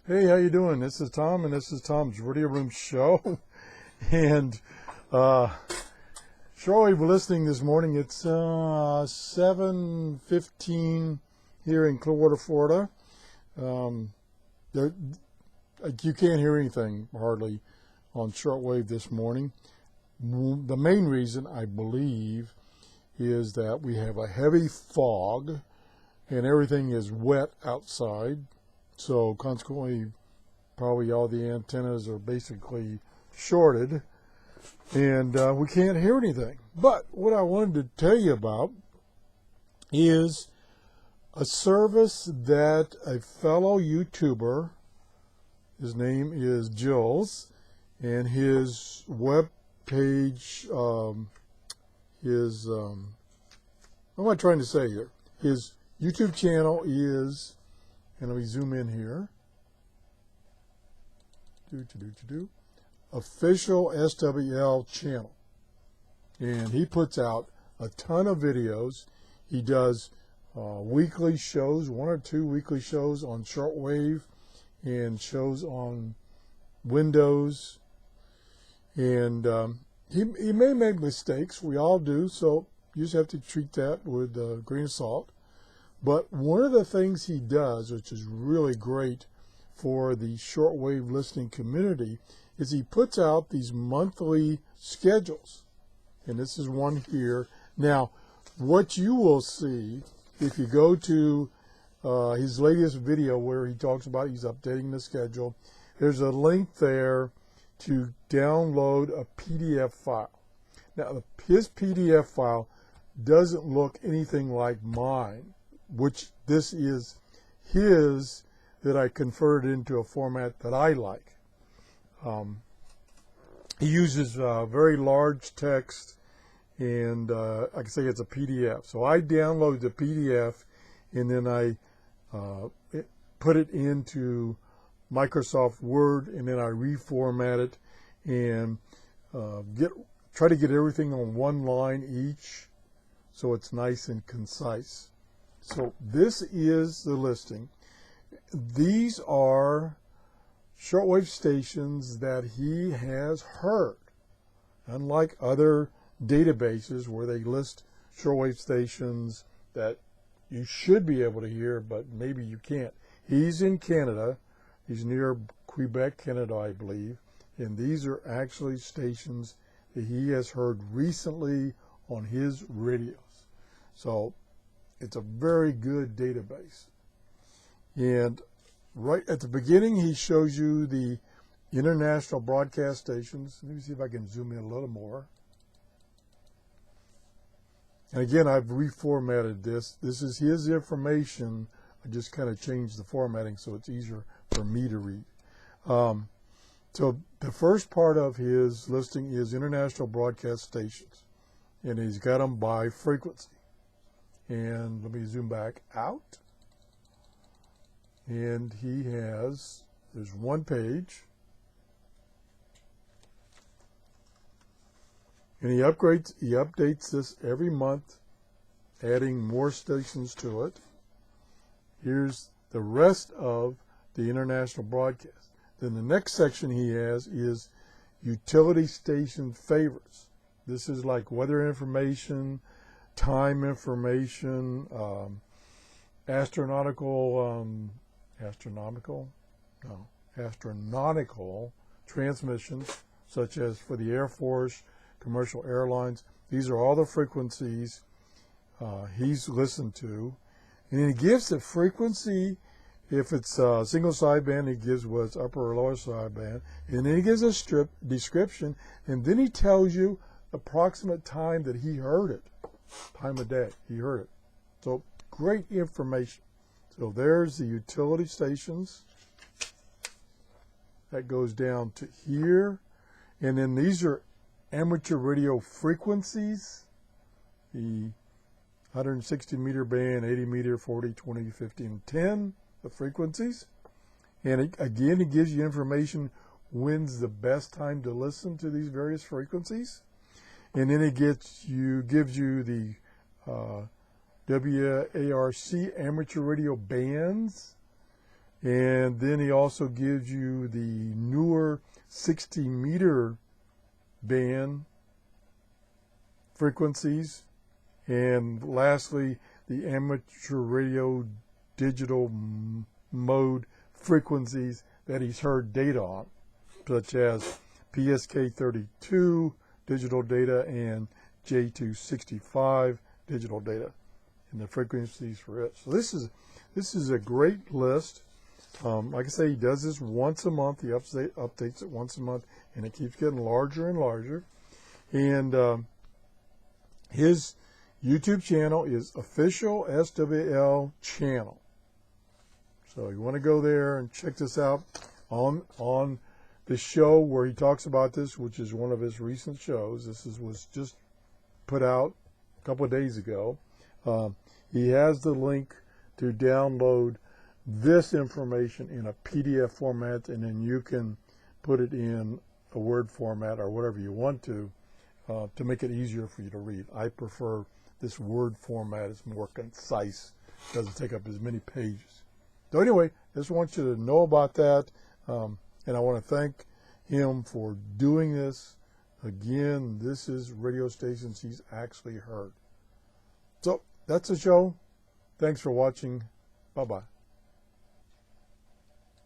Hey, how you doing? This is Tom, and this is Tom's Radio Room Show. And Shortwave listening this morning. It's 7:15 here in Clearwater, Florida. You can't hear anything hardly on Shortwave this morning. The main reason, I believe, is that we have a heavy fog and everything is wet outside. So consequently, probably all the antennas are basically shorted, and we can't hear anything. But what I wanted to tell you about is a service that a fellow YouTuber, his name is Gilles, and his web page, what am I trying to say here? His YouTube channel is, and let me zoom in here. OfficalSWL and he puts out a ton of videos. He does weekly shows, 1 or 2 weekly shows on Shortwave and shows on Windows. And he may make mistakes. We all do, so you just have to treat that with a grain of salt. But one of the things he does, which is really great for the shortwave listening community, is he puts out these monthly schedules. And this is one here. Now, what you will see if you go to his latest video where he talks about he's updating the schedule, there's a link there to download a PDF file. Now, his PDF file doesn't look anything like mine, which this is his that I converted into a format that I like. He uses very large text, and like I say, it's a PDF. So I download the PDF, and then I put it into Microsoft Word, and then I reformat it and try to get everything on one line each, so it's nice and concise. So this is the listing. These are shortwave stations that he has heard. Unlike other databases where they list shortwave stations that you should be able to hear, but maybe you can't. He's in Canada. He's near Quebec, Canada, I believe. And these are actually stations that he has heard recently on his radios. So it's a very good database. And right at the beginning, he shows you the international broadcast stations. Let me see if I can zoom in a little more. And again, I've reformatted this. This is his information. I just kind of changed the formatting so it's easier for me to read. So the first part of his listing is international broadcast stations. And he's got them by frequency. And let me zoom back out. And there's one page. And he updates this every month, adding more stations to it. Here's the rest of the international broadcast. Then the next section he has is utility station favorites. This is like weather information, time information, astronautical transmissions, such as for the Air Force, commercial airlines. These are all the frequencies he's listened to. And then he gives the frequency. If it's single sideband, he gives what's upper or lower sideband. And then he gives a strip description, and then he tells you approximate time that he heard it. Time of day he heard it. So great information. So there's the utility stations. That goes down to here. And then these are amateur radio frequencies. The 160 meter band, 80 meter, 40, 20, 50, and 10, the frequencies. And again, it gives you information when's the best time to listen to these various frequencies. And then it gives you the WARC amateur radio bands. And then he also gives you the newer 60-meter band frequencies. And lastly, the amateur radio digital mode frequencies that he's heard data on, such as PSK 32 digital data and J265 digital data, and the frequencies for it. So this is a great list. Like I say, he does this once a month. He updates it once a month, and it keeps getting larger and larger. And his YouTube channel is OfficalSWLchannel. So you want to go there and check this out on the show where he talks about this, which is one of his recent shows. Was just put out a couple of days ago. He has the link to download this information in a PDF format, and then you can put it in a Word format or whatever you want to make it easier for you to read. I prefer this Word format. It's more concise. It doesn't take up as many pages. So anyway, I just want you to know about that, and I want to thank him for doing this. Again, this is radio stations he's actually heard. So that's the show. Thanks for watching. Bye-bye.